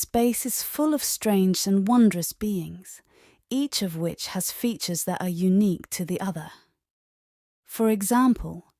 Space is full of strange and wondrous beings, each of which has features that are unique to the other. For example,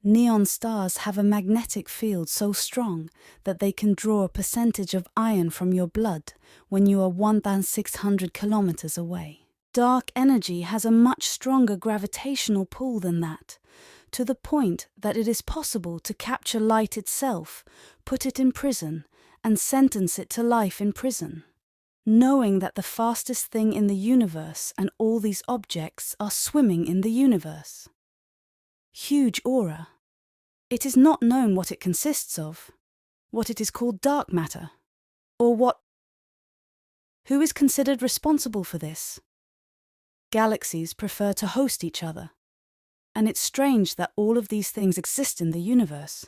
neon stars have a magnetic field so strong that they can draw a percentage of iron from your blood when you are 1,600 kilometers away. Dark energy has a much stronger gravitational pull than that, to the point that it is possible to capture light itself, put it in prison, and sentence it to life in prison, knowing that the fastest thing in the universe and all these objects are swimming in the universe. Huge aura. It is not known what it consists of, what it is called dark matter, or what. Who is considered responsible for this? Galaxies prefer to host each other, and it's strange that all of these things exist in the universe.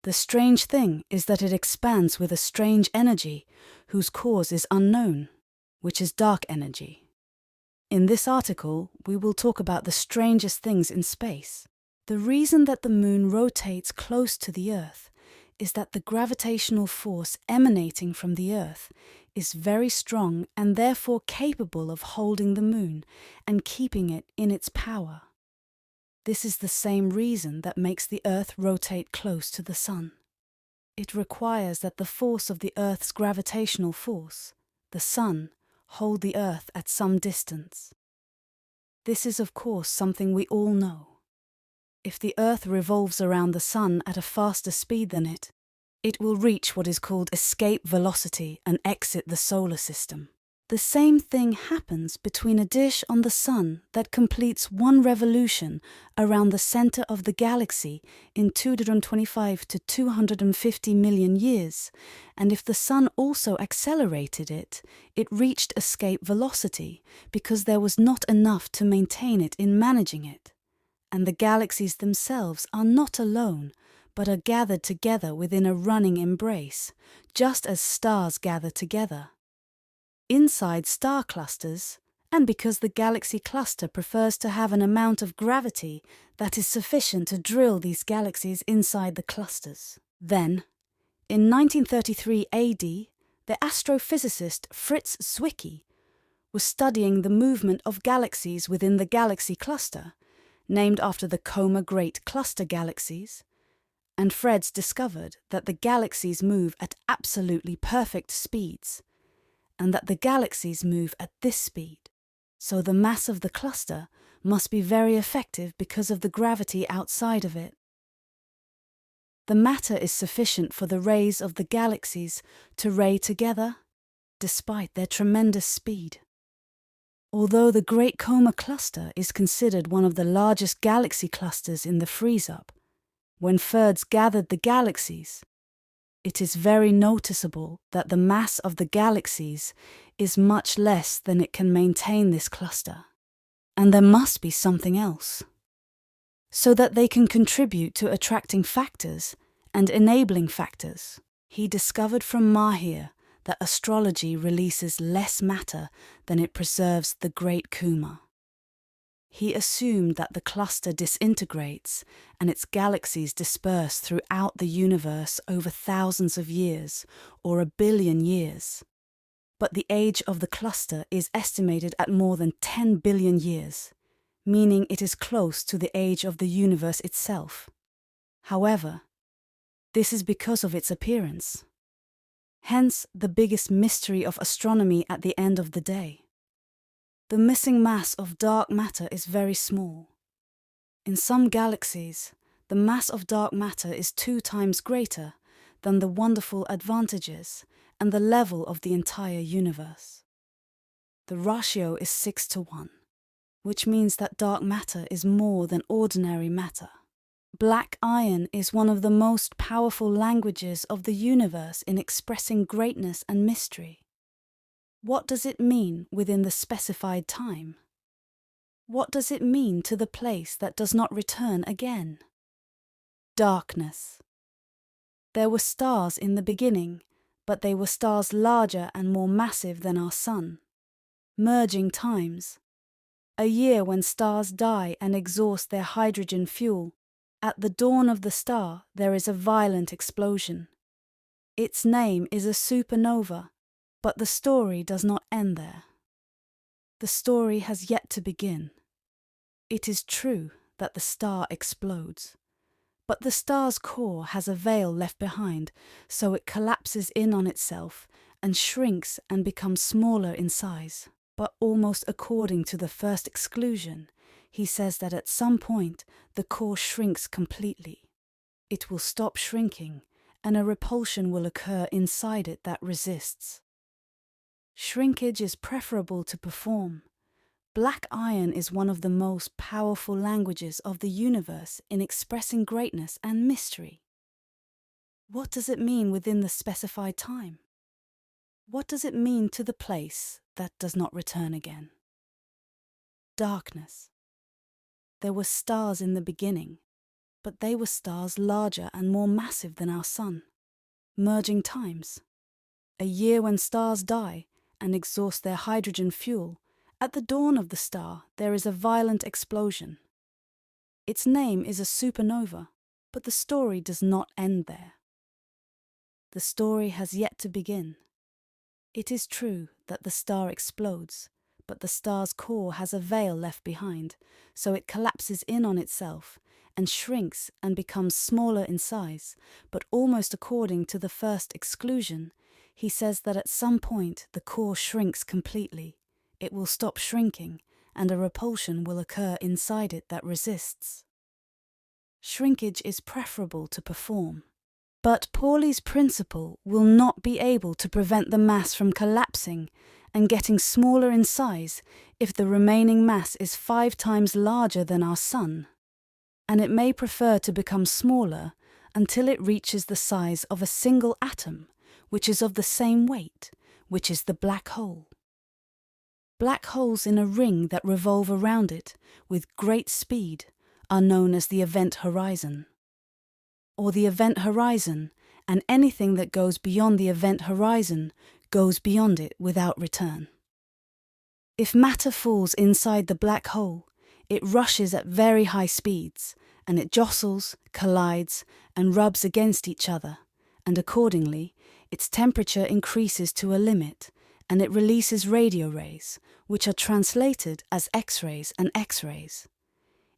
The strange thing is that it expands with a strange energy whose cause is unknown, which is dark energy. In this article, we will talk about the strangest things in space. The reason that the moon rotates close to the Earth is that the gravitational force emanating from the Earth is very strong and therefore capable of holding the moon and keeping it in its power. This is the same reason that makes the Earth rotate close to the Sun. It requires that the force of the Earth's gravitational force, the Sun, hold the Earth at some distance. This is of course something we all know. If the Earth revolves around the Sun at a faster speed than it will reach what is called escape velocity and exit the solar system. The same thing happens between a dish on the Sun that completes one revolution around the center of the galaxy in 225 to 250 million years, and if the Sun also accelerated it, it reached escape velocity because there was not enough to maintain it in managing it. And the galaxies themselves are not alone, but are gathered together within a running embrace, just as stars gather together. Inside star clusters, and because the galaxy cluster prefers to have an amount of gravity that is sufficient to drill these galaxies inside the clusters. Then, in 1933 AD, the astrophysicist Fritz Zwicky was studying the movement of galaxies within the galaxy cluster, named after the Coma Great Cluster galaxies, and Fred's discovered that the galaxies move at absolutely perfect speeds, and that the galaxies move at this speed. So the mass of the cluster must be very effective because of the gravity outside of it. The matter is sufficient for the rays of the galaxies to ray together, despite their tremendous speed. Although the Great Coma Cluster is considered one of the largest galaxy clusters in the freeze-up, when Ferd's gathered the galaxies, it is very noticeable that the mass of the galaxies is much less than it can maintain this cluster, and there must be something else. So that they can contribute to attracting factors and enabling factors, he discovered from Mahir that astrology releases less matter than it preserves the Great Kuma. He assumed that the cluster disintegrates and its galaxies disperse throughout the universe over thousands of years or 1 billion years. But the age of the cluster is estimated at more than 10 billion years, meaning it is close to the age of the universe itself. However, this is because of its appearance. Hence the biggest mystery of astronomy at the end of the day. The missing mass of dark matter is very small. In some galaxies, the mass of dark matter is 2 times greater than the wonderful advantages and the level of the entire universe. The ratio is 6:1, which means that dark matter is more than ordinary matter. Black iron is one of the most powerful languages of the universe in expressing greatness and mystery. What does it mean within the specified time? What does it mean to the place that does not return again? Darkness. There were stars in the beginning, but they were stars larger and more massive than our sun. Merging times. A year when stars die and exhaust their hydrogen fuel. At the dawn of the star, there is a violent explosion. Its name is a supernova, but the story does not end there. The story has yet to begin. It is true that the star explodes, but the star's core has a veil left behind, so it collapses in on itself and shrinks and becomes smaller in size. But almost according to the first exclusion, he says that at some point the core shrinks completely. It will stop shrinking, and a repulsion will occur inside it that resists. Shrinkage is preferable to perform. Black iron is one of the most powerful languages of the universe in expressing greatness and mystery. What does it mean within the specified time? What does it mean to the place that does not return again? Darkness. There were stars in the beginning, but they were stars larger and more massive than our sun. Merging times. A year when stars die and exhaust their hydrogen fuel. At the dawn of the star, there is a violent explosion. Its name is a supernova, but the story does not end there. The story has yet to begin. It is true that the star explodes, but the star's core has a veil left behind, so it collapses in on itself and shrinks and becomes smaller in size, but almost according to the first exclusion, he says that at some point the core shrinks completely. It will stop shrinking, and a repulsion will occur inside it that resists. Shrinkage is preferable to perform. But Pauli's principle will not be able to prevent the mass from collapsing and getting smaller in size if the remaining mass is 5 times larger than our Sun. And it may prefer to become smaller until it reaches the size of a single atom, which is of the same weight, which is the black hole. Black holes in a ring that revolve around it with great speed are known as the event horizon. Or the event horizon, and anything that goes beyond the event horizon goes beyond it without return. If matter falls inside the black hole, it rushes at very high speeds, and it jostles, collides, and rubs against each other, and accordingly, its temperature increases to a limit, and it releases radio rays, which are translated as X-rays and X-rays.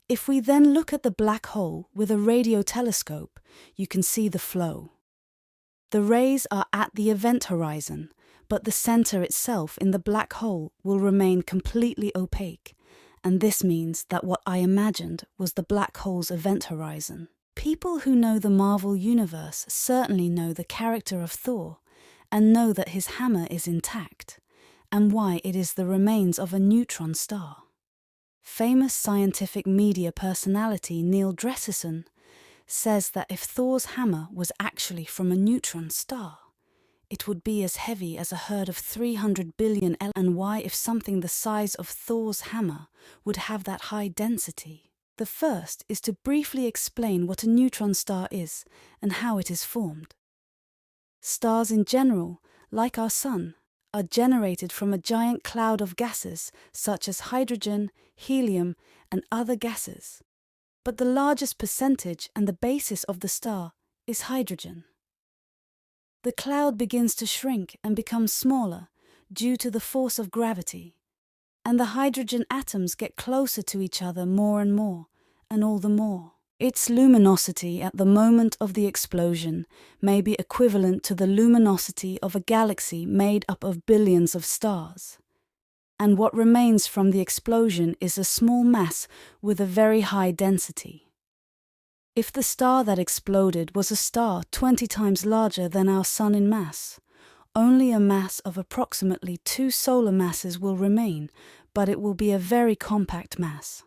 If we then look at the black hole with a radio telescope, you can see the flow. The rays are at the event horizon, but the center itself in the black hole will remain completely opaque, and this means that what I imagined was the black hole's event horizon. People who know the Marvel universe certainly know the character of Thor, and know that his hammer is intact, and why it is the remains of a neutron star. Famous scientific media personality Neil Dressison says that if Thor's hammer was actually from a neutron star, it would be as heavy as a herd of 300 billion and why if something the size of Thor's hammer would have that high density. The first is to briefly explain what a neutron star is and how it is formed. Stars in general, like our Sun, are generated from a giant cloud of gases such as hydrogen, helium, and other gases. But the largest percentage and the basis of the star is hydrogen. The cloud begins to shrink and become smaller due to the force of gravity, and the hydrogen atoms get closer to each other more and more, and all the more. Its luminosity at the moment of the explosion may be equivalent to the luminosity of a galaxy made up of billions of stars. And what remains from the explosion is a small mass with a very high density. If the star that exploded was a star 20 times larger than our Sun in mass, only a mass of approximately 2 solar masses will remain, but it will be a very compact mass.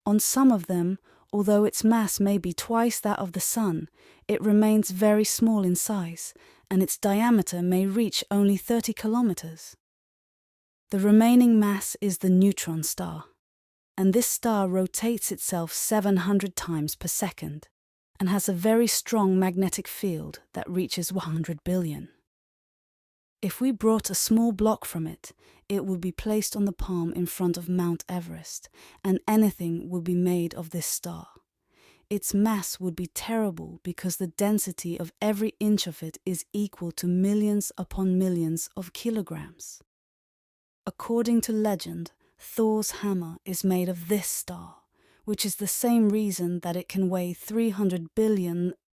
On some of them, although its mass may be twice that of the Sun, it remains very small in size, and its diameter may reach only 30 kilometers. The remaining mass is the neutron star, and this star rotates itself 700 times per second, and has a very strong magnetic field that reaches 100 billion. If we brought a small block from it, it would be placed on the palm in front of Mount Everest, and anything would be made of this star. its mass would be terrible because the density of every inch of it is equal to millions upon millions of kilograms. According to legend, Thor's hammer is made of this star, which is the same reason that it can weigh 300 billion